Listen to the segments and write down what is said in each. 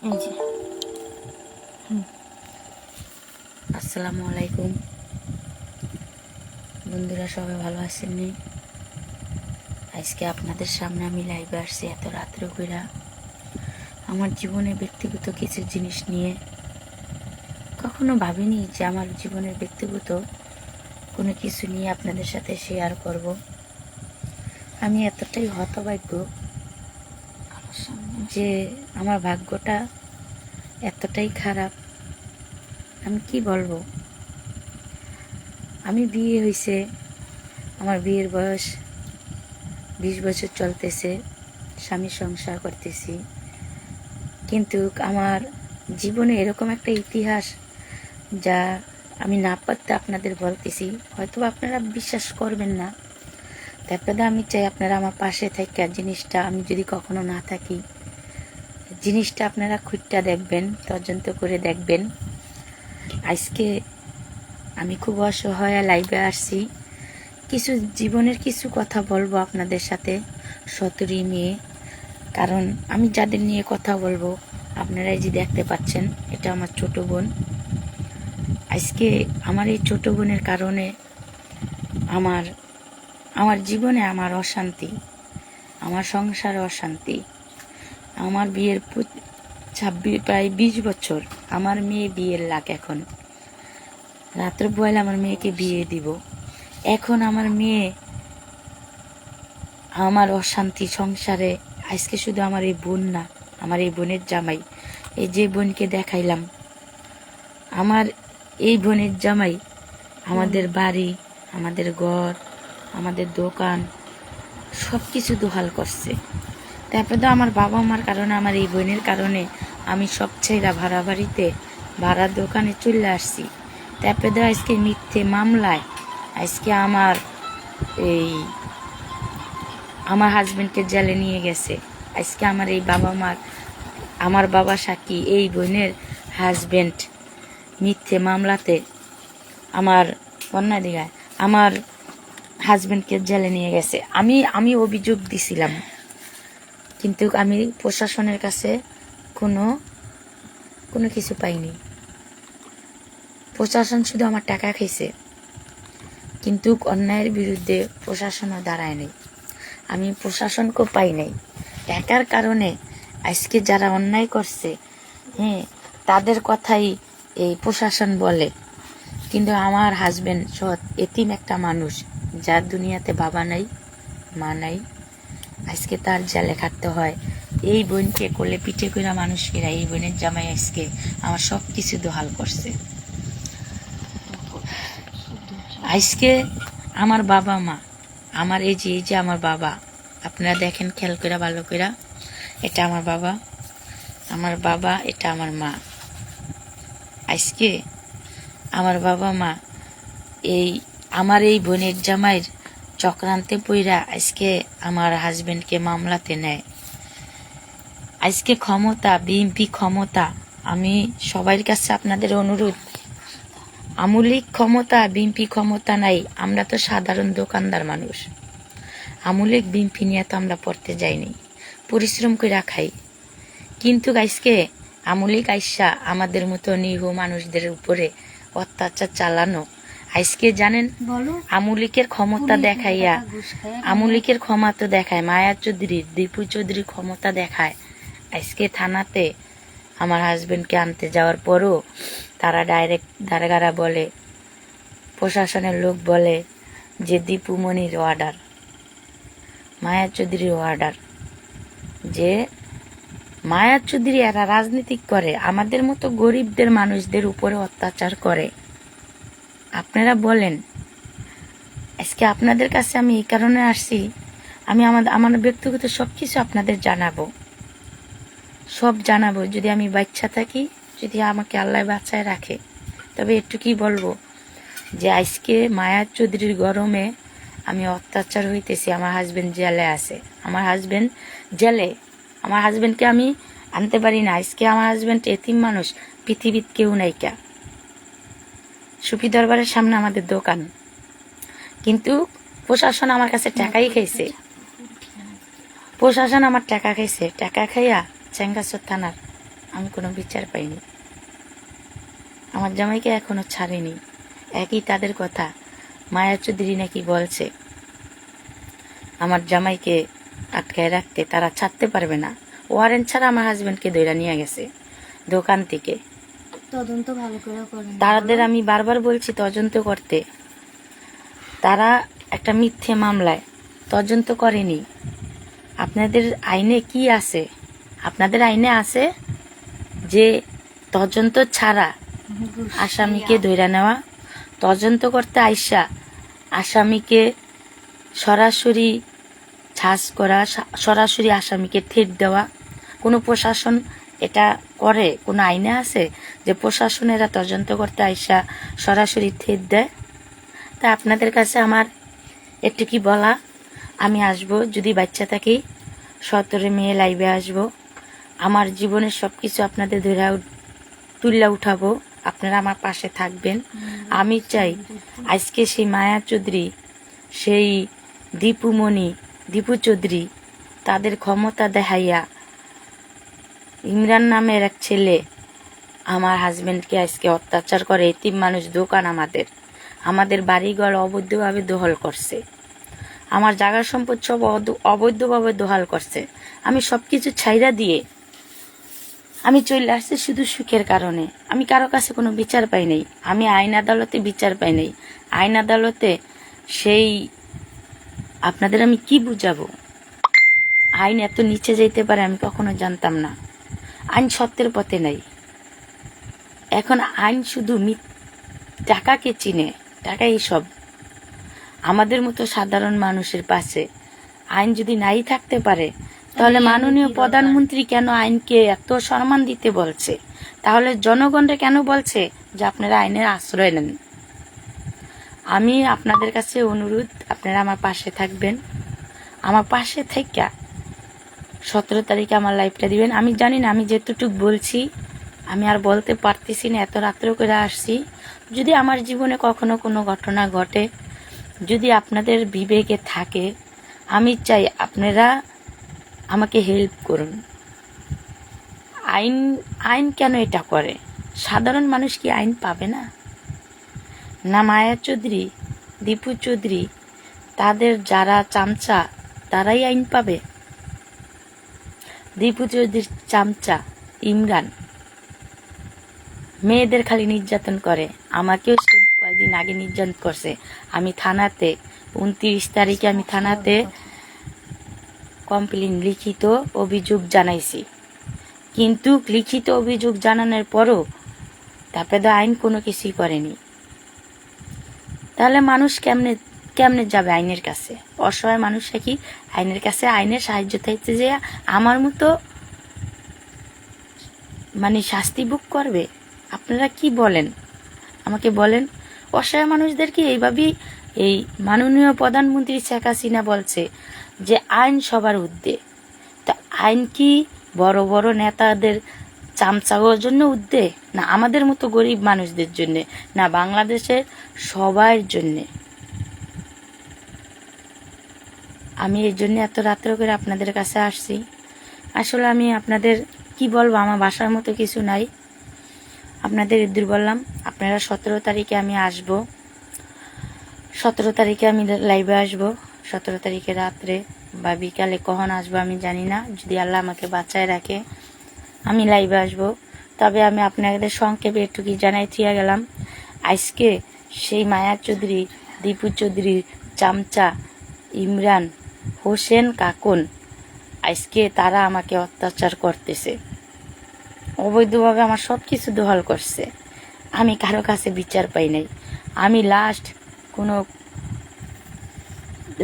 এই যে আসসালামু আলাইকুম বন্ধুরা, সবাই ভালো আছেন নি? আজকে আপনাদের সামনে আমি লাইভে আসছি এত রাত্রে কইরা আমার জীবনের ব্যক্তিগত কিছু জিনিস নিয়ে। কখনো ভাবিনি যে আমার জীবনের ব্যক্তিগত কোনো কিছু নিয়ে আপনাদের সাথে শেয়ার করব। আমি এতটাই হতভাগ্য যে আমার ভাগ্যটা এতটাই খারাপ, আমি কি বলবো। আমি বিয়ে হয়েছে, আমার বিয়ের বয়স 20 বছর চলতেছে, স্বামী সংসার করতেছি, কিন্তু আমার জীবনে এরকম একটা ইতিহাস যা আমি না পারতে আপনাদের বলতেছি, হয়তো আপনারা বিশ্বাস করবেন না। তারপরে আমি চাই আপনারা আমার পাশে থেকে জিনিসটা, আমি যদি কখনো না থাকি, জিনিসটা আপনারা খুঁজটা দেখবেন, তদন্ত করে দেখবেন। আজকে আমি খুব অসহায় লাইভে আসছি, কিছু জীবনের কিছু কথা বলবো আপনাদের সাথে, সতরি মেয়ে। কারণ আমি যাদের নিয়ে কথা বলবো আপনারাই যে দেখতে পাচ্ছেন, এটা আমার ছোট বোন। আজকে আমার এই ছোট বোনের কারণে আমার আমার জীবনে আমার অশান্তি, আমার সংসারে অশান্তি। আমার বিয়ের 26 প্রায় 20 বছর, আমার মেয়ে বিয়ের লাগ। এখন রাত্রে বয়লে আমার মেয়েকে বিয়ে দিব। এখন আমার মেয়ে, আমার অশান্তি সংসারে। আজকে শুধু আমার এই বোন না, আমার এই বোনের জামাই, এই যে বোনকে দেখাইলাম, আমার এই বোনের জামাই আমাদের বাড়ি, আমাদের ঘর, আমাদের দোকান সব কিছু দোহাল করছে। তারপরে তো আমার বাবা মার কারণে, আমার এই বোনের কারণে আমি সব ছেড়া ভাড়া বাড়িতে, ভাড়ার দোকানে চলে আসছি। তারপরে তো আজকে মিথ্যে মামলায় আজকে আমার হাজবেন্ডকে জেলে নিয়ে গেছে। আজকে আমার এই বাবা মার, আমার বাবা সাক্ষী, এই বোনের হাজবেন্ড মিথ্যে মামলাতে আমার কন্যা দিঘায় আমার হাজবেন্ডকে জেলে নিয়ে গেছে। আমি অভিযোগ দিছিলাম, কিন্তু আমি প্রশাসনের কাছে কোনো কোনো কিছু পাইনি। প্রশাসন শুধু আমার টাকা খাইছে, কিন্তু অন্যায়ের বিরুদ্ধে প্রশাসনও দাঁড়ায় নাই। আমি প্রশাসনকেও পাই নাই। টাকার কারণে আজকে যারা অন্যায় করছে, তাদের কথাই এই প্রশাসন বলে। কিন্তু আমার হাজবেন্ড সৎ এতিম একটা মানুষ, যার দুনিয়াতে বাবা নাই, মা নাই, আজকে তার জেলে খাটতে হয়। এই বোনকে কোলে পিঠে করে মানুষ ফেরা, এই বোনের জামাই আজকে আমার সব কিছু দোহাল করছে। আজকে আমার বাবা মা, আমার এই যে আমার বাবা, আপনারা দেখেন খেয়াল করে ভালো করে, এটা আমার বাবা, আমার বাবা, এটা আমার মা। আজকে আমার বাবা মা আমার এই বোনের জামাইয়ের চক্রান্তে পইরা আজকে আমার হাজবেন্ডকে মামলাতে নেয়। আজকে ক্ষমতা, বিএনপি ক্ষমতা, আমি সবার কাছে আপনাদের অনুরোধ, আমূলিক ক্ষমতা, বিএনপি ক্ষমতা নাই। আমরা তো সাধারণ দোকানদার মানুষ, আমূলিক বিএনপি নিয়ে তো আমরা পড়তে যাইনি, পরিশ্রম করে খাই। কিন্তু আজকে আমূলিক আইসা আমাদের মতো নিহ মানুষদের উপরে অত্যাচার চালানো। আজকে জানেন, আমূলিকের ক্ষমতা দেখাইয়া, আমূলিকের ক্ষমতা দেখায় মায়া চৌধুরীর, দীপু চৌধুরীর ক্ষমতা দেখায়। আজকে থানাতে আমার হাজবেন্ডকে আনতে যাওয়ার পরও তারা ডাইরেক্ট দারোগারা বলে, প্রশাসনের লোক বলে যে দীপু মনির অর্ডার, মায়া চৌধুরীর অর্ডার, যে মায়া চৌধুরী এরা রাজনীতি করে, আমাদের মতো গরিবদের মানুষদের উপরে অত্যাচার করে। আপনারা বলেন, আজকে আপনাদের কাছে আমি এই কারণে আসছি, আমি আমার ব্যক্তিগত সব কিছু আপনাদের জানাবো, সব জানাবো। যদি আমি বাচ্চা থাকি, যদি আমাকে আল্লাহ বাঁচায় রাখে, তবে একটু কি বলবো, যে আজকে মায়া চৌধুরীর গরমে আমি অত্যাচার হইতেছি। আমার হাজবেন্ড জেলে আছে, আমার হাজবেন্ড জেলে, আমার হাজবেন্ডকে আমি আনতে পারি না। আজকে আমার হাজবেন্ড এতিম মানুষ, পৃথিবীর কেউ নাইকা। সুফি দরবারের সামনে আমাদের দোকান, কিন্তু প্রশাসন আমার কাছে টাকাই খাইছে, প্রশাসন আমার টাকা খাইছে। টাকা খাইয়া চেঙ্গাচর থানার আমি কোনো বিচার পাইনি। আমার জামাইকে এখনো ছাড়েনি। একই তাদের কথা, মায়া চৌধুরী নাকি বলছে আমার জামাইকে আটকায় রাখতে, তারা ছাড়তে পারবে না। ওয়ারেন্ট ছাড়া আমার হাজবেন্ডকে ধইরা নিয়ে গেছে দোকান থেকে। তদন্ত ভালো করে করেন। তাদের আমি বারবার বলছি তদন্ত করতে, তারা একটা মিথ্যে মামলায় তদন্ত করেনি। আপনাদের আইনে কি আছে? আপনাদের আইনে আছে যে তদন্ত ছাড়া আসামিকে ধইরা নেওয়া, তদন্ত করতে আইসা আসামিকে সরাসরি ছাস করা, সরাসরি আসামিকে থিট দেওয়া। কোনো প্রশাসন এটা করে? কোনো আইনে আছে যে প্রশাসনেরা তদন্ত করতে আইসা সরাসরি থিট দেয়? তা আপনাদের কাছে আমার একটু কি বলা, আমি আসব যদি বাচ্চা থাকি 17 মে লাইভে আসব, আমার জীবনের সব কিছু আপনাদের ধরে তুল্লা উঠাবো, আপনারা আমার পাশে থাকবেন। আমি চাই আজকে সেই মায়া চৌধুরী, সেই দীপু চৌধুরী তাদের ক্ষমতা দেখাইয়া ইমরান নামের এক ছেলে আমার হাজবেন্ডকে আজকে অত্যাচার করে। এতিম মানুষ, দোকান আমাদের বাড়িঘর অবৈধভাবে দখল করছে, আমার জায়গা সম্পদ সব অবৈধভাবে দখল করছে। আমি সবকিছু ছাইরা দিয়ে আমি চলে আসছি শুধু সুখের কারণে। আমি কারো কাছে কোনো বিচার পাই নাই, আমি আইন আদালতে বিচার পাই নাই। আইন আদালতে সেই আপনাদের আমি কি বুঝাবো? আইন এত নিচে যেতে পারে আমি কখনো জানতাম না। আইন সত্যের পথে নাই। এখন আইন শুধু টাকাকে চিনে, টাকাই সব। আমাদের মতো সাধারণ মানুষের পাশে আইন যদি নাই থাকতে পারে, তাহলে মাননীয় প্রধানমন্ত্রী কেন আইনকে এত সম্মান দিতে বলছে? তাহলে জনগণরা কেন বলছে যে আপনারা আইনের আশ্রয় নেন? আমি আপনাদের কাছে অনুরোধ, আপনারা আমার পাশে থাকবেন। আমার পাশে থেকে 17 তারিখে আমার লাইভটা দিবেন। আমি জানি না, আমি যেতটুক বলছি আমি আর বলতে পারতেছি না, এত রাত্র করে আসছি। যদি আমার জীবনে কখনো কোনো ঘটনা ঘটে, যদি আপনাদের বিবেকে থাকে, আমি চাই আপনারা আমাকে হেল্প করুন। আইন কেন এটা করে? সাধারণ মানুষ কি আইন পাবে না? না মায়া চৌধুরী, দীপু চৌধুরী, তাদের যারা চামচা তারাই আইন পাবে? দীপু চৌধুরীর চামচা ইমরান মেয়েদের খালি নির্যাতন করে, আমাকেও সে কয়েকদিন আগে নির্যাতন করছে। আমি থানাতে 29 তারিখে আমি থানাতে কমপ্লেন, লিখিত অভিযোগ জানাইছি, কিন্তু লিখিত অভিযোগ জানানোর পরও তারপরে আইন কোনো কিছুই করেনি। তাহলে মানুষ কেমনে যাবে আইনের কাছে? অসহায় মানুষরা কি আইনের কাছে আইনের সাহায্য চাইতে যে আমার মতো শাস্তি ভোগ করবে? আপনারা কি বলেন আমাকে বলেন। অসহায় মানুষদেরকে এইভাবেই এই মাননীয় প্রধানমন্ত্রী শেখ হাসিনা বলছে যে আইন সবার ঊর্ধ্বে। তা আইন কি বড় বড় নেতাদের চামচাগোর জন্য ঊর্ধ্বে, না আমাদের মতো গরিব মানুষদের জন্য, না বাংলাদেশের সবার জন্যে? আমি এই জন্য এত রাত্র করে আপনাদের কাছে আসছি। আসলে আমি আপনাদের কি বলবো, আমার ভাষার মতো কিছু নাই। আপনাদের ইদ্দুর বললাম, আপনারা 17 তারিখে আমি আসব, 17 তারিখে আমি লাইভে আসব। 17 তারিখে রাত্রে বা বিকালে কখন আসবো আমি জানি না, যদি আল্লাহ আমাকে বাঁচায় রাখে আমি লাইভে আসব। তবে আমি আপনাদের সংক্ষেপে একটু কি জানাই থিয়া গেলাম, আজকে সেই মায়া চৌধুরী, দীপু চৌধুরীর চামচা ইমরান হোসেন কাকুন, আজকে তারা আমাকে অত্যাচার করতেছে, অবৈধভাবে আমার সব কিছু দখল করছে। আমি কারো কাছে বিচার পাই নাই। আমি লাস্ট কোনো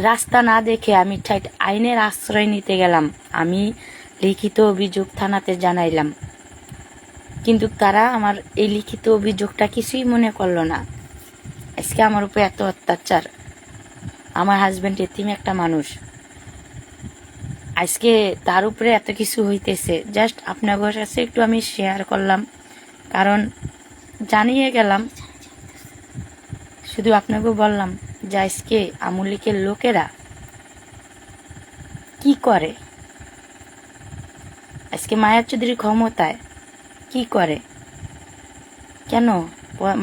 রাস্তা না দেখে আমি আইনের আশ্রয় নিতে গেলাম। আমি লিখিত অভিযোগ থানাতে জানাইলাম, কিন্তু তারা আমার এই লিখিত অভিযোগটা কিছুই মনে করলো না। আজকে আমার উপরে এত অত্যাচার, আমার হাজবেন্ড এতিম একটা মানুষ, আজকে তার উপরে এত কিছু হইতেছে। জাস্ট আপনাদের কাছে একটু আমি শেয়ার করলাম, কারণ জানিয়ে গেলাম, শুধু আপনাকে বললাম যে আজকে আমুলিকের লোকেরা কি করে। আজকে মায়া চৌধুরী ক্ষমতায়, কি করে? কেন?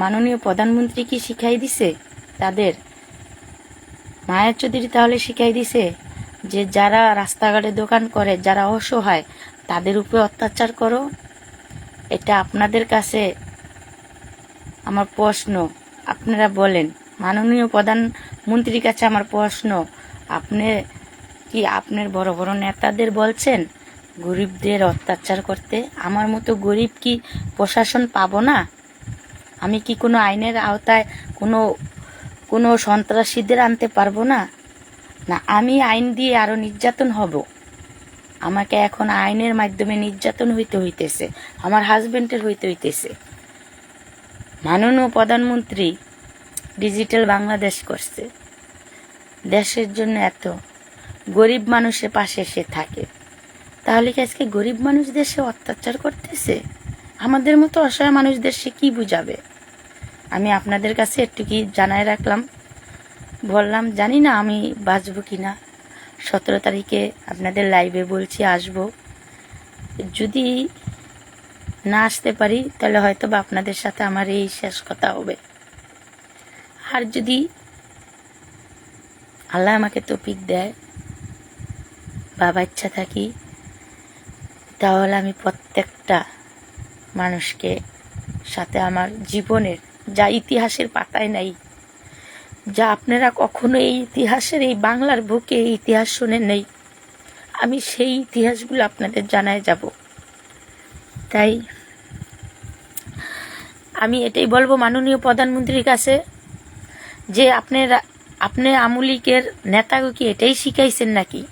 মাননীয় প্রধানমন্ত্রী কি শিখাই দিছে তাদের? মায়া চৌধুরী তাহলে শিখাই দিছে যে যারা রাস্তাঘাটে দোকান করে, যারা অসহায়, তাদের উপরে অত্যাচার করো? এটা আপনাদের কাছে আমার প্রশ্ন। আপনারা বলেন, মাননীয় প্রধানমন্ত্রীর কাছে আমার প্রশ্ন, আপনি কি আপনার বড় বড় নেতাদের বলছেন গরিবদের অত্যাচার করতে? আমার মতো গরিব কি প্রশাসন পাবো না? আমি কি কোনো আইনের আওতায় কোনো সন্ত্রাসীদের আনতে পারবো না? না, আমি আইন দিয়ে আরো নির্যাতন হব? আমাকে এখন আইনের মাধ্যমে নির্যাতন হইতেছে, আমার হাজবেন্ডের হইতেছে। মাননীয় প্রধানমন্ত্রী ডিজিটাল বাংলাদেশ করছে, দেশের জন্য এত গরিব মানুষের পাশে সে থাকে, তাহলে কি আজকে গরিব মানুষদের সে অত্যাচার করতেছে? আমাদের মতো অসহায় মানুষদের সে কি বুঝাবে? আমি আপনাদের কাছে একটু কি জানাই রাখলাম, বললাম। জানি না আমি বাঁচবো কিনা। 17 তারিখে আপনাদের লাইভে বলছি আসব। যদি না আসতে পারি তাহলে হয়তো বা আপনাদের সাথে আমার এই শেষ কথা হবে। আর যদি আল্লাহ আমাকে তৌফিক দেয় বা বাচ্চা থাকি, তাহলে আমি প্রত্যেকটা মানুষকে সাথে আমার জীবনের যা ইতিহাসের পাতায় নাই, যা আপনারা কখনো এই ইতিহাসের, এই বাংলার বুকে এই ইতিহাস শুনে নেই, আমি সেই ইতিহাসগুলো আপনাদের জানায় যাব। তাই আমি এটাই বলবো মাননীয় প্রধানমন্ত্রীর কাছে যে আপনি আমুলিকের নেতাকে কি এটাই শিখাইছেন নাকি?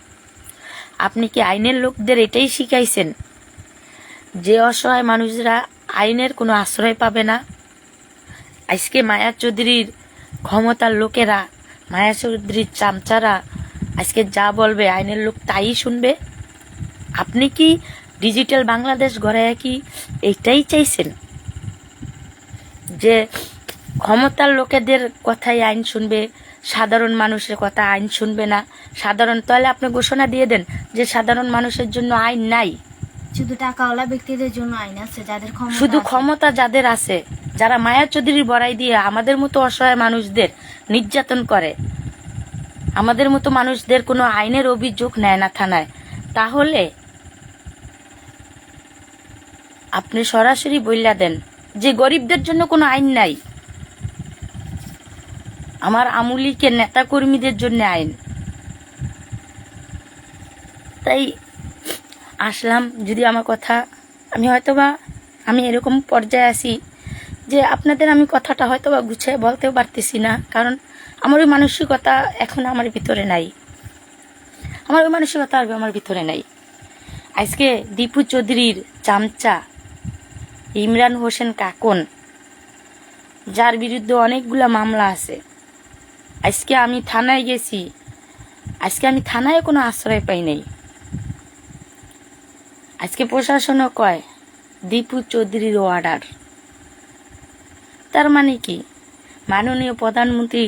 আপনি কি আইনের লোকদের এটাই শিখাইছেন যে অসহায় মানুষরা আইনের কোনো আশ্রয় পাবে না? আজকে মায়া চৌধুরীর ক্ষমতার লোকেরা, মায়া চৌধুরীর চামচারা আজকে যা বলবে আইনের লোক তাই শুনবে? আপনি কি ডিজিটাল বাংলাদেশ গড়ায় কি এইটাই চাইছেন যে ক্ষমতার লোকেদের কথাই আইন শুনবে, সাধারণ মানুষের কথা আইন শুনবে না? তাহলে আপনি ঘোষণা দিয়ে দেন যে সাধারণ মানুষের জন্য আইন নাই, শুধু টাকাওয়ালা ব্যক্তিদের জন্য আইন আছে, যাদের শুধু আছে। ক্ষমতা যাদের আছে, যারা মায়া চৌধুরীর বড়াই দিয়ে আমাদের মতো অসহায় মানুষদের নির্যাতন করে, আমাদের মতো মানুষদের কোনো আইনের অভিযোগ নেয় না থানায়, তাহলে আপনি সরাসরি বইলা দেন যে গরিবদের জন্য কোনো আইন নাই, আমার আমুলিকের নেতা কর্মীদের জন্য আইন। তাই আসলাম, যদি আমার কথা আমি এরকম পর্যায়ে আছি যে আপনাদের আমি কথাটা হয়তোবা গুছিয়ে বলতেও পারতেছি না, কারণ আমার ওই মানসিকতা এখন আমার ভিতরে নাই, আমার ভিতরে নাই। আজকে দীপু চৌধুরীর চামচা ইমরান হোসেন কাকন, যার বিরুদ্ধে অনেকগুলা মামলা আছে, আজকে আমি থানায় গেছি, আজকে আমি থানায় কোনো আশ্রয় পাই নাই। আজকে প্রশাসনও কয় দীপু চৌধুরীর অর্ডার। তার মানে কি মাননীয় প্রধানমন্ত্রী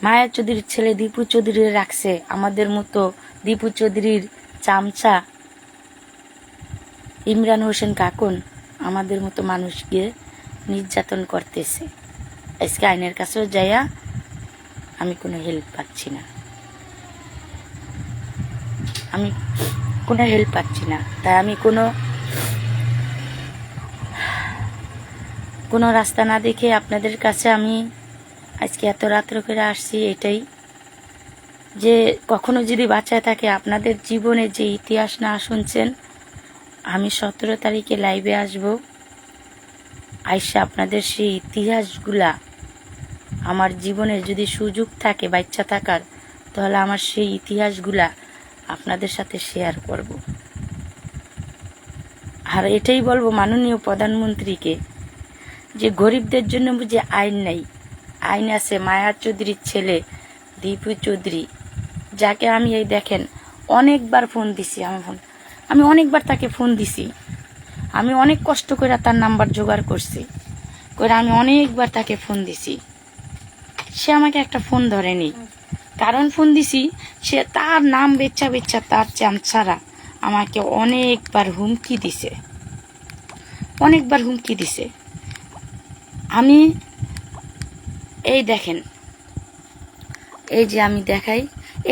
মায়া চৌধুরীর ছেলে দীপু চৌধুরী রাখছে, আমাদের মতো দীপু চৌধুরীর চামচা ইমরান হোসেন কাকন আমাদের মতো মানুষকে নির্যাতন করতেছে। আজকে আইনের কাছেও যাইয়া আমি কোনো হেল্প পাচ্ছি না, তাই আমি কোনো রাস্তা না দেখে আপনাদের কাছে আমি আজকে এত রাত্র করে আসছি, এটাই যে কখনো যদি বাঁচায় থাকে আপনাদের জীবনে যে ইতিহাস না শুনছেন, আমি 17 তারিখে লাইভে আসব, আইসা আপনাদের সেই ইতিহাসগুলা, আমার জীবনে যদি সুযোগ থাকে বাচ্চা থাকার, তাহলে আমার সেই ইতিহাসগুলা আপনাদের সাথে শেয়ার করব। আর এটাই বলবো মাননীয় প্রধানমন্ত্রীকে যে গরিবদের জন্য বুঝি আইন নাই? আইন আছে মায়া চৌধুরীর ছেলে দীপু চৌধুরী, যাকে আমি এই দেখেন অনেকবার ফোন দিছি, আমি অনেকবার তাকে ফোন দিছি, আমি অনেক কষ্ট করে তার নাম্বার জোগাড় করছি, আমি অনেকবার তাকে ফোন দিছি, সে আমাকে একটা ফোন ধরেনি। কারণ ফোন দিছি, সে তার নাম বেচ্চা তার চামচারা আমাকে অনেকবার হুমকি দিছে অনেকবার হুমকি দিছে। আমি এই দেখেন, এই যে আমি দেখাই,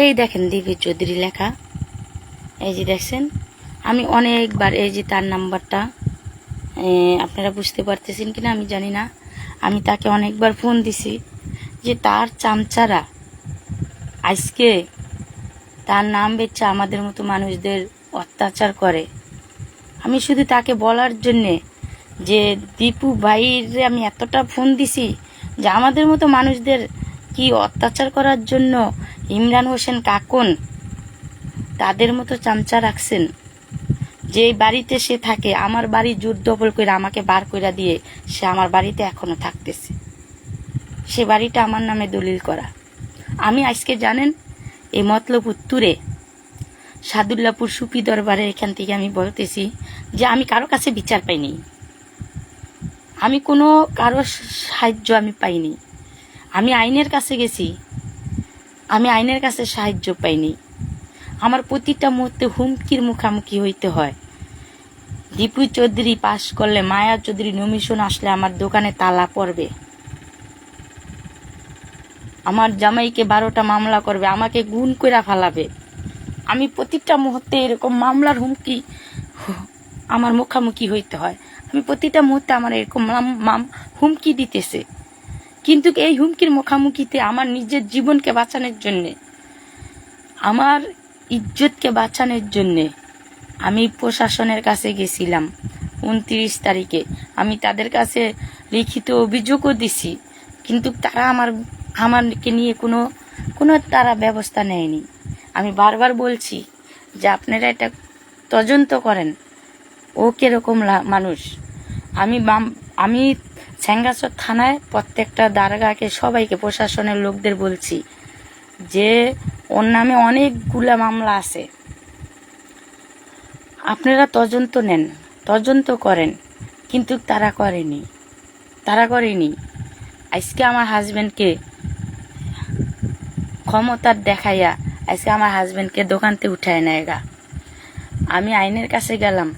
এই দেখেন দিব্য চৌধুরী লেখা, এই যে দেখছেন। আমি অনেকবার, এই যে তার নাম্বারটা, আপনারা বুঝতে পারতেছেন কিনা আমি জানি না, আমি তাকে অনেকবার ফোন দিছি যে তার চামচারা আজকে তার নাম বেচে আমাদের মতো মানুষদের অত্যাচার করে। আমি শুধু তাকে বলার জন্যে যে দীপু ভাইরে আমি এতটা ফোন দিছি যে আমাদের মতো মানুষদের কি অত্যাচার করার জন্য ইমরান হোসেন কাকুন তাদের মতো চামচা রাখছেন। যে বাড়িতে সে থাকে, আমার বাড়ি জোর দখল করে আমাকে বার করে দিয়ে সে আমার বাড়িতে এখনো থাকতেছে। সে বাড়িটা আমার নামে দলিল করা। আমি আজকে জানেন এই মতলব উত্তরে সাদুল্লাপুর সুফি দরবারে এখান থেকে আমি বলতেছি যে আমি কারো কাছে বিচার পাইনি, আমি কোনো কারো সাহায্য আমি পাইনি। আমি আইনের কাছে গেছি, আমি আইনের কাছে সাহায্য পাইনি। আমার প্রতিটা মুহূর্তে হুমকির মুখামুখি হইতে হয়। দীপু চৌধুরী পাশ করলে, মায়া চৌধুরী নমিশন আসলে আমার দোকানে তালা পড়বে, আমার জামাইকে 12টা মামলা করবে, আমাকে গুণ কইরা ফালাবে। আমি প্রতিটা মুহূর্তে এরকম মামলার হুমকি আমার মুখামুখি হইতে হয়। আমি প্রতিটা মুহূর্তে আমার এরকম হুমকি দিতেছে। কিন্তু এই হুমকির মুখামুখিতে আমার নিজের জীবনকে বাঁচানোর জন্যে, আমার ইজ্জতকে বাঁচানোর জন্যে আমি প্রশাসনের কাছে গেছিলাম 29 তারিখে। আমি তাদের কাছে লিখিত অভিযোগও দিছি, কিন্তু তারা আমাকে নিয়ে কোনো তারা ব্যবস্থা নেয়নি। আমি বারবার বলছি যে আপনারা এটা তদন্ত করেন, ও কিরকম মানুষ। আমি স্যাঙ্গাচর থানায় প্রত্যেকটা দারোগাকে, সবাইকে, প্রশাসনের লোকদের বলছি যে ওর নামে অনেকগুলা মামলা আছে, আপনারা তদন্ত নেন, তদন্ত করেন। কিন্তু তারা করেনি। আজকে আমার হাজবেন্ডকে ক্ষমতার দেখাইয়া আজকে আমার হাজবেন্ডকে দোকানতে উঠায় নেয় গা। আমি আইনের কাছে গেলাম,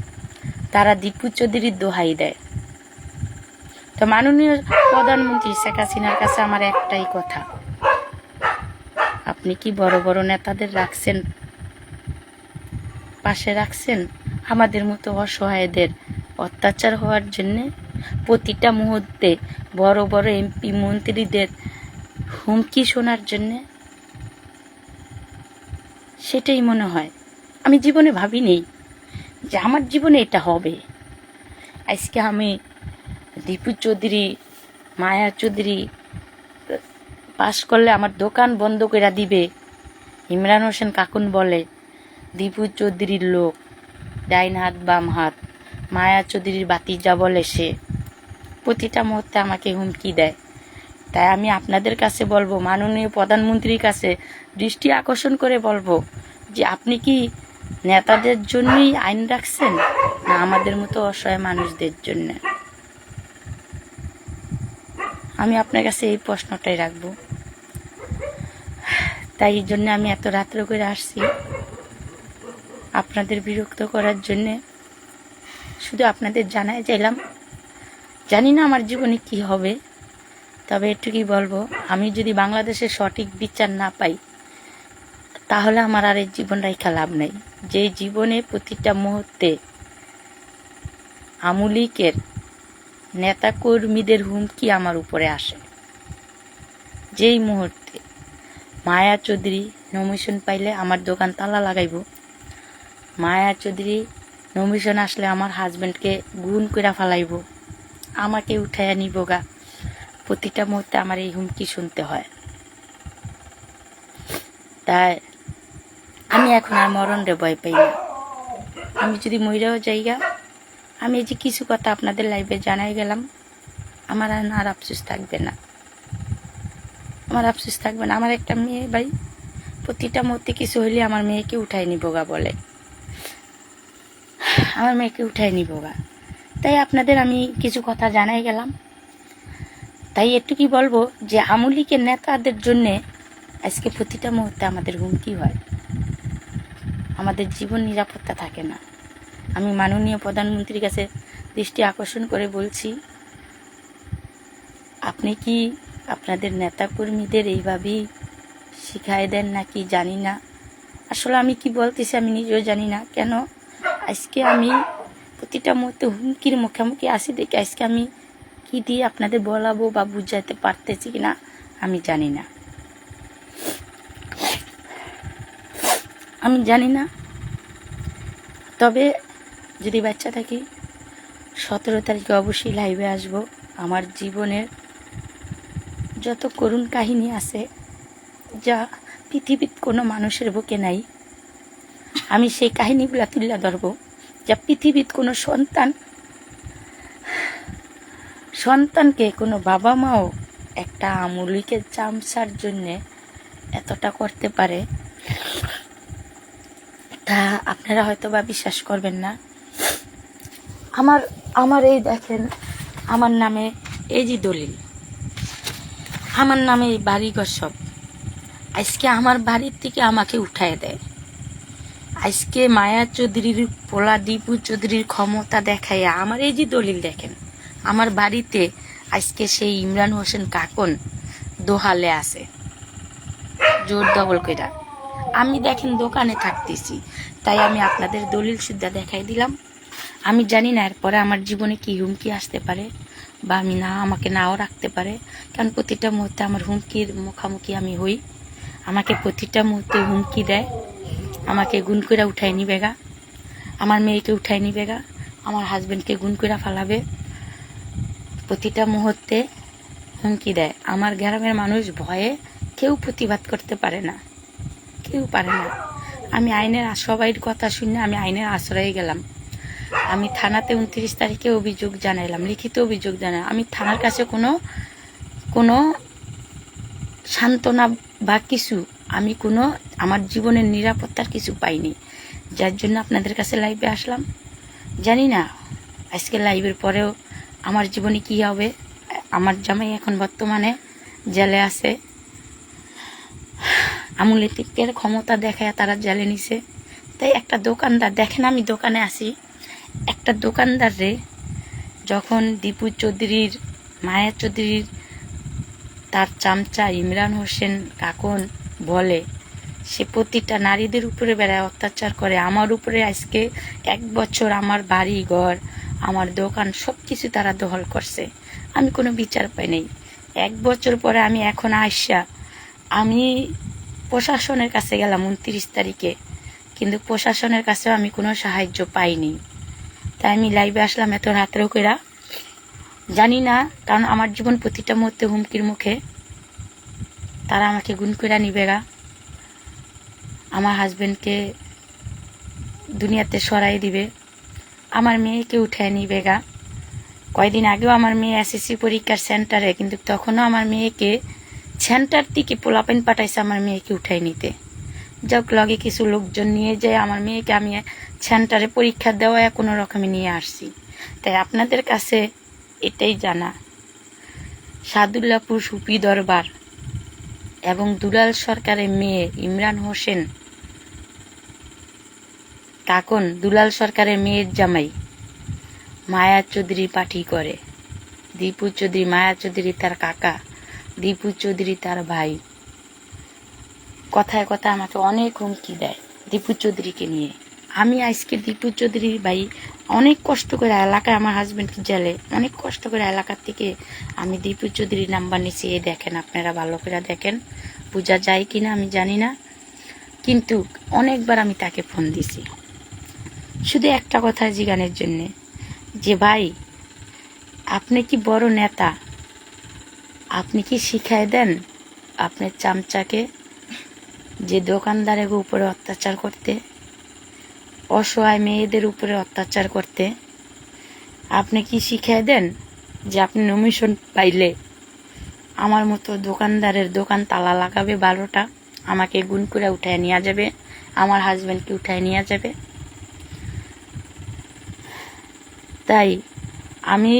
তারা দীপু চৌধুরীর দোহাই দেয়। তো মাননীয় প্রধানমন্ত্রী শেখ হাসিনার কাছে আমার একটাই কথা, আপনি কি বড় বড় নেতাদের রাখছেন, পাশে রাখছেন আমাদের মতো অসহায়দের অত্যাচার হওয়ার জন্যে? প্রতিটা মুহূর্তে বড় বড় এমপি মন্ত্রীদের হুমকি শোনার জন্যে? সেটাই মনে হয়। আমি জীবনে ভাবিনি যে আমার জীবনে এটা হবে। আজকে আমি দীপু চৌধুরী, মায়া চৌধুরী পাশ করলে আমার দোকান বন্ধ করে দিবে। ইমরান হোসেন কাকুন বলে দীপু চৌধুরীর লোক, ডাইন হাত বাম হাত। মায়া চৌধুরীর বাতিজা বলে সে। প্রতিটা মুহূর্তে আমাকে হুমকি দেয়। তাই আমি আপনাদের কাছে বলবো, মাননীয় প্রধানমন্ত্রীর কাছে দৃষ্টি আকর্ষণ করে বলবো যে আপনি কি নেতাদের জন্যই আইন রাখছেন, না আমাদের মতো অসহায় মানুষদের জন্য? আমি আপনার কাছে এই প্রশ্নটাই রাখবো। তাই এই জন্য আমি এত রাত্র করে আসছি আপনাদের বিরক্ত করার জন্যে। শুধু আপনাদের জানাই চাইলাম, জানি না আমার জীবনে কি হবে, তবে এটুকুই বলবো, আমি যদি বাংলাদেশের সঠিক বিচার না পাই তাহলে আমার আর এই জীবন রাখা লাভ নেই। যে জীবনে প্রতিটা মুহূর্তে আমুলিকের নেতাকর্মীদের হুমকি আমার উপরে আসে, যেই মুহূর্তে মায়া চৌধুরী নমিশন পাইলে আমার দোকান তালা লাগাইব, মায়া চৌধুরী নমিশন আসলে আমার হাজবেন্ডকে গুণ করে ফালাইব, আমাকে উঠাইয়া নিব গা। প্রতিটা মুহূর্তে আমার এই হুমকি শুনতে হয়। তাই আমি এখন আর মরণরে ভয় পাই না। আমি যদি মইরাও যাইগা, আমি এই যে কিছু কথা আপনাদের লাইভে জানাই গেলাম, আমার আর আফসোস থাকবে না, আমার আফসোস থাকবে না। আমার একটা মেয়ে ভাই, প্রতিটা মুহূর্তে কিছু হইলে আমার মেয়েকে উঠাই নিব গা বলে, আমার মেয়েকে উঠাই নিব গা। তাই আপনাদের আমি কিছু কথা জানাই গেলাম। তাই একটু কি বলবো যে আমুলিকের নেতাদের জন্যে আজকে প্রতিটা মুহূর্তে আমাদের হুমকি হয়, আমাদের জীবন নিরাপত্তা থাকে না। আমি মাননীয় প্রধানমন্ত্রীর কাছে দৃষ্টি আকর্ষণ করে বলছি, আপনি কি আপনাদের নেতাকর্মীদের এইভাবেই শিখাই দেন নাকি জানি না। আসলে আমি কি বলতেছি আমি নিজেও জানি না। কেন আজকে আমি প্রতিটা মুহূর্তে হুমকির মুখোমুখি আসি দেখে আজকে আমি কি দিয়ে আপনাদের বলাবো বা বুঝাতে পারতেছি কিনা আমি জানি না। আমি জানি না। তবে যদি বাচ্চা থাকি 17 তারিখে অবশ্যই লাইভে আসব। আমার জীবনের যত করুণ কাহিনী আছে যা পৃথিবীর কোনো মানুষের বুকে নাই, আমি সেই কাহিনীগুলো তুলে ধরব। যা পৃথিবীর কোনো সন্তানকে কোনো বাবা মাও একটা আমুলিকে চামচার জন্যে এতটা করতে পারে, তা আপনারা হয়তো বা বিশ্বাস করবেন না। আমার এই দেখেন, আমার নামে এই যে দলিল, আমার নামে এই বাড়িঘর সব, আজকে আমার বাড়ির থেকে আমাকে উঠায় দেয়। আজকে মায়া চৌধুরীর পোলা দীপু চৌধুরীর ক্ষমতা দেখায় আমার এই যে দলিল দেখেন, আমার বাড়িতে আজকে সেই ইমরান হোসেন কাকন দোহালে আছে জোর দবল কইরা। আমি দেখেন দোকানে থাকতেছি, তাই আমি আপনাদের দলিল সুদ্ধা দেখাই দিলাম। আমি জানি না এরপরে আমার জীবনে কি হুমকি আসতে পারে বা আমাকে নাও রাখতে পারে, কারণ প্রতিটা মুহূর্তে আমার হুমকির মুখোমুখি আমি হই। আমাকে প্রতিটা মুহূর্তে হুমকি দেয়, আমাকে গুণ করে উঠাই নিবেগা, আমার মেয়েকে উঠাই নিবেগা, আমার হাজবেন্ডকে গুণ করে ফালাবে, প্রতিটা মুহূর্তে হুমকি দেয়। আমার গ্রামের মানুষ ভয়ে কেউ প্রতিবাদ করতে পারে না, কেউ পারে না। আমি আইনের সবাই কথা শুনে আমি আইনের আশ্রয়ে গেলাম। আমি থানাতে 29 তারিখে অভিযোগ জানাইলাম, লিখিত অভিযোগ জানাই। আমি থানার কাছে কোনো সান্ত্বনা বা কিছু, আমি আমার জীবনের নিরাপত্তার কিছু পাইনি, যার জন্য আপনাদের কাছে লাইভে আসলাম। জানি না আজকে লাইভের পরেও আমার জীবনে কি হবে। আমার জামাই এখন বর্তমানে জেলে আছে, আমূলের ক্ষমতা দেখায় তারা জেলে নিছে। তাই একটা দোকানদার দেখেন, আমি দোকানে আসি, একটা দোকানদার রে যখন দীপু চৌধুরীর মায়া চৌধুরীর তার চামচা ইমরান হোসেন কাকন বলে, সে প্রতিটা নারীদের উপরে বেড়ায় অত্যাচার করে। আমার উপরে আজকে 1 বছর আমার বাড়ি ঘর আমার দোকান সব কিছু তারা দখল করছে, আমি কোনো বিচার পাই নাই। 1 বছর পরে আমি এখন আমি প্রশাসনের কাছে গেলাম 29 তারিখে, কিন্তু প্রশাসনের কাছেও আমি কোনো সাহায্য পাইনি। তাই আমি লাইভে আসলাম এত রাত্রেও কইরা, জানি না, কারণ আমার জীবন প্রতিটা মুহূর্তে হুমকির মুখে। তারা আমাকে গুণ কইরা নিবেগা, আমার হাজবেন্ডকে দুনিয়াতে সরাই দিবে, আমার মেয়েকে উঠায় নিবেগা। কয়দিন আগেও আমার মেয়ে এসএসসি পরীক্ষার সেন্টারে, কিন্তু তখনও আমার মেয়েকে সেন্টার থেকে পোলাপেন পাঠাইছে আমার মেয়েকে উঠাই নিতে। যাক লগে কিছু লোকজন নিয়ে যায় আমার মেয়েকে আমি সেন্টারে পরীক্ষা দেওয়ায় কোনো রকমে নিয়ে আসছি। তাই আপনাদের কাছে এটাই জানা, সাদুল্লাপুর সুফি দরবার এবং দুলাল সরকারের মেয়ে ইমরান হোসেন কাকন, দুলাল সরকারের মেয়ের জামাই মায়া চৌধুরী পার্টি করে। দীপু চৌধুরী, মায়া চৌধুরী তার কাকা, দীপু চৌধুরী তার ভাই। কথায় কথায় আমাকে অনেক হুমকি দেয় দীপু চৌধুরীকে নিয়ে। আমি আজকে দীপু চৌধুরীর ভাই অনেক কষ্ট করে এলাকায়, আমার হাজবেন্ড জেলে, অনেক কষ্ট করে এলাকার থেকে আমি দীপু চৌধুরীর নাম্বার নিয়েছি। এই দেখেন, আপনারা ভালো করে দেখেন, বোঝা যায় কিনা আমি জানি না, কিন্তু অনেকবার আমি তাকে ফোন দিছি শুধু একটা কথা জিজ্ঞানের জন্যে, যে ভাই আপনি কি বড় নেতা, আপনি কি শিখাই দেন আপনার চামচাকে যে দোকানদারের উপরে অত্যাচার করতে, অসহায় মেয়েদের উপরে অত্যাচার করতে? আপনি কি শিখাই দেন যে আপনি নমিশন পাইলে আমার মতো দোকানদারের দোকান তালা লাগাবে 12টা, আমাকে গুণ করে উঠায় নিয়ে যাবে, আমার হাজবেন্ডকে উঠায় নিয়ে যাবে? তাই আমি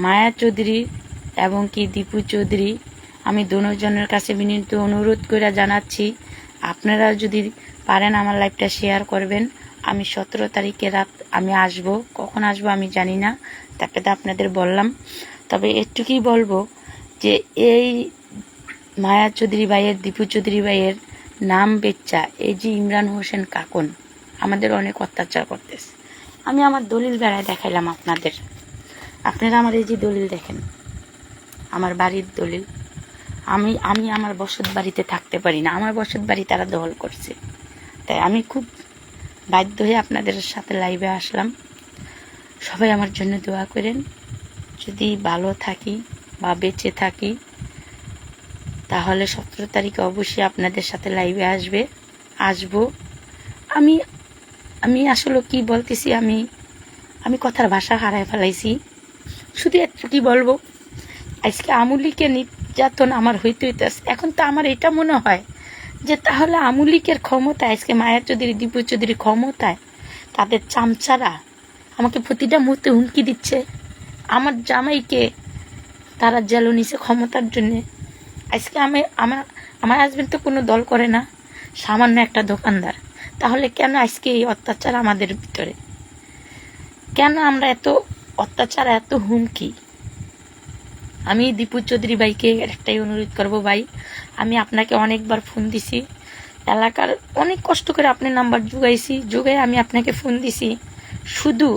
মায়া চৌধুরী এবং কি দীপু চৌধুরী, আমি দুজনের কাছে বিনীত অনুরোধ করে জানাচ্ছি, আপনারা যদি পারেন আমার লাইভটা শেয়ার করবেন, আমি 17 তারিখে রাত আমি আসব, কখন আসবো আমি জানি না, তারপরে তো আপনাদের বললাম। তবে একটুকুই বলবো যে এই মায়া চৌধুরী ভাইয়ের, দীপু চৌধুরী ভাইয়ের নাম বেচ্চা এই যে ইমরান হোসেন কাকুন আমাদের অনেক অত্যাচার করতেছে। আমি আমার দলিল বেড়ায় দেখাইলাম আপনাদের, আপনারা আমার এই যে দলিল দেখেন, আমার বাড়ির দলিল। আমি আমি আমার বসত বাড়িতে থাকতে পারি না, আমার বসত বাড়ি তারা দখল করছে। তাই আমি খুব বাধ্য হয়ে আপনাদের সাথে লাইভে আসলাম। সবাই আমার জন্য দোয়া করেন। যদি ভালো থাকি বা বেঁচে থাকি তাহলে 17 তারিখে অবশ্যই আপনাদের সাথে লাইভে আসবো। আমি আমি আসলে কি বলতেছি, আমি কথার ভাষা হারায় ফেলাইছি। শুধু একটু কি বলবো, আজকে আমুলিকে নির্যাতন আমার হইতেছে। এখন তো আমার এটা মনে হয় যে তাহলে আমুলিকের ক্ষমতায়, আজকে মায়া চৌধুরী, দীপু চৌধুরী ক্ষমতায়, তাদের চামচারা আমাকে প্রতিটা মুহূর্তে হুমকি দিচ্ছে। আমার জামাইকে তারা জেলো নিছে ক্ষমতার জন্য। আজকে আমার হাজবেন্ড তো কোনো দল করে না, সামান্য একটা দোকানদার। তাহলে কেন আজকে এই অত্যাচার আমাদের ভিতরে? কেন আমরা এত অত্যাচার, এত হুমকি? আমি দীপু চৌধুরী ভাইকে একটাই অনুরোধ করব, ভাই আমি আপনাকে অনেকবার ফোন দিছি, এলাকার অনেক কষ্ট করে আপনার নাম্বার জোগাই আমি আপনাকে ফোন দিছি। শুধু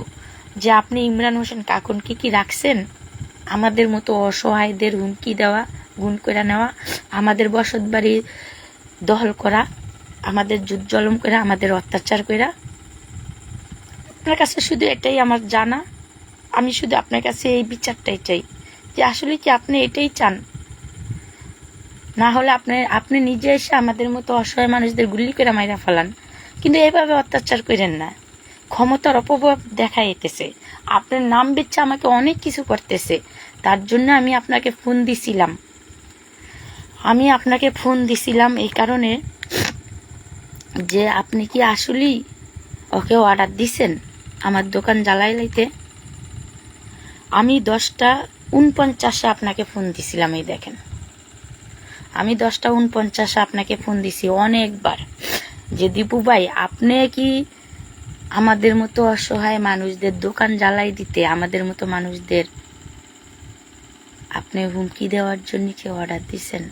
যে আপনি ইমরান হোসেন কাকুনকে কি রাখছেন আমাদের মতো অসহায়দের হুমকি দেওয়া, গুণ করে নেওয়া, আমাদের বসত বাড়ি দখল করা, আমাদের যুদ্ধ জলম করে, আমাদের অত্যাচার করা। আপনার কাছে শুধু এটাই আমার জানা। আমি শুধু আপনার কাছে এই বিচারটাই চাই যে আসলে কি আপনি এটাই চান? না হলে আপনি নিজে এসে আমাদের মতো অসহায় মানুষদের গুলি করে মাইরা ফেলান, কিন্তু এইভাবে অত্যাচার করেন না। ক্ষমতার অপব্যয় দেখা যেতেছে, আপনার নাম বেচে আমাকে অনেক কিছু করতেছে। তার জন্য আমি আপনাকে ফোন দিছিলাম এই কারণে যে আপনি কি আসলেই ওকে অর্ডার দিছেন আমার দোকান জ্বালাই লাইতে। আমি 10:49 আপনাকে ফোন দিছিলাম। এই দেখেন, আমি 10:49 আপনাকে ফোন দিছি অনেকবার যে দীপু ভাই আপনি কি আমাদের মতো অসহায় মানুষদের দোকান জ্বালাই দিতে, আমাদের মতো মানুষদের আপনি হুমকি দেওয়ার জন্য কি অর্ডার দিছেন?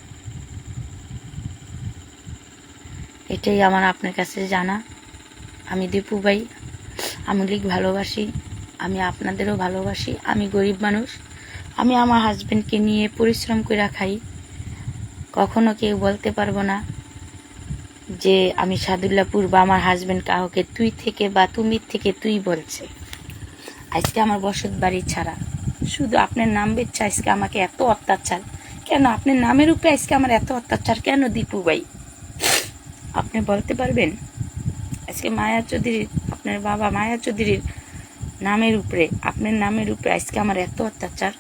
এটাই আমার আপনার কাছে জানা। আমি দীপু ভাই আমুলিক ভালোবাসি, আমি আপনাদেরও ভালোবাসি। আমি গরিব মানুষ, আমি আমার হাজবেন্ডকে নিয়ে পরিশ্রম করে খাই। কখনো কেউ বলতে পারবো না যে আমি সাদুল্লাপুর বা আমার হাজবেন্ড কাউকে তুই থেকে বা তুমি থেকে তুই বলছে। আজকে আমার বসত বাড়ি ছাড়া শুধু আপনার নাম বেচছে আজকে আমাকে এত অত্যাচার কেন? আপনার নামের উপরে আজকে আমার এত অত্যাচার কেন দীপু ভাই? আপনি বলতে পারবেন? আজকে মায়া চৌধুরীর, আপনার বাবা মায়া চৌধুরীর নামের উপরে, আপনার নামের উপরে আজকে আমার এত অত্যাচার।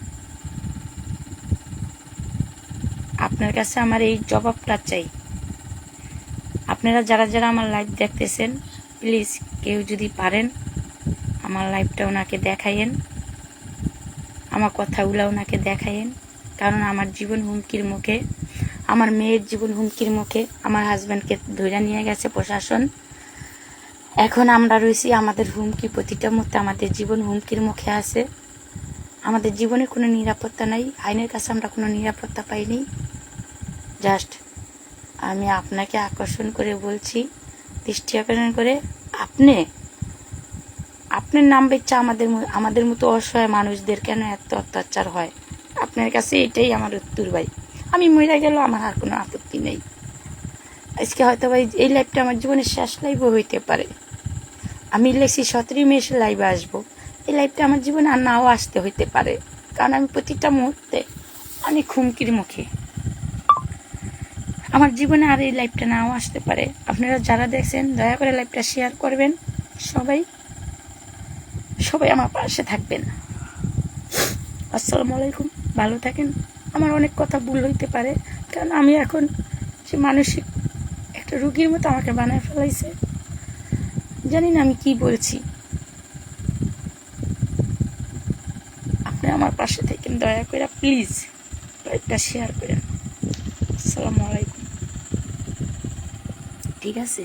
আপনার কাছে আমার এই জবাবটা চাই। আপনারা যারা যারা আমার লাইভ দেখতেছেন, প্লিজ কেউ যদি পারেন আমার লাইভটা ওনাকে দেখাইয়েন, আমার কথাগুলো ওনাকে দেখাইয়েন। কারণ আমার জীবন হুমকির মুখে, আমার মেয়ের জীবন হুমকির মুখে। আমার হাজব্যান্ডকে ধরে নিয়ে গেছে প্রশাসন। এখন আমরা রয়েছি, আমাদের হুমকি প্রতিটা মুহূর্তে, আমাদের জীবন হুমকির মুখে আছে। আমাদের জীবনে কোনো নিরাপত্তা নাই, আইনের কাছে আমরা কোনো নিরাপত্তা পাইনি। জাস্ট আমি আপনাকে আকর্ষণ করে বলছি, দৃষ্টি আকর্ষণ করে, আপনার নাম বেচা আমাদের মতো অসহায় মানুষদের কেন এত অত্যাচার হয়? আপনার কাছে এটাই আমার উত্তর ভাই। আমি মরে গেলেও আমার আর কোনো আপত্তি নেই। আজকে হয়তো ভাই এই লাইভটা আমার জীবনের শেষ লাইভও হইতে পারে। আমি লেখছি 17 মে লাইভে আসবো, এই লাইভটা আমার জীবনে আর নাও আসতে হইতে পারে, কারণ আমি প্রতিটা মুহূর্তে অনেক হুমকির মুখে। আমার জীবনে আর এই লাইভটা নাও আসতে পারে। আপনারা যারা দেখছেন দয়া করে লাইভটা শেয়ার করবেন। সবাই আমার পাশে থাকবেন। আসসালামু আলাইকুম, ভালো থাকেন। আমার অনেক কথা ভুল হইতে পারে, কারণ আমি এখন সে মানসিক একটা রোগীর মতো আমাকে বানায় ফেলাইছে। জানি না আমি কি বলছি। আপনি আমার পাশে থাকেন, দয়া করে প্লিজ লাইভটা শেয়ার করেন। আসসালামু আলাইকুম। ঠিক আছে?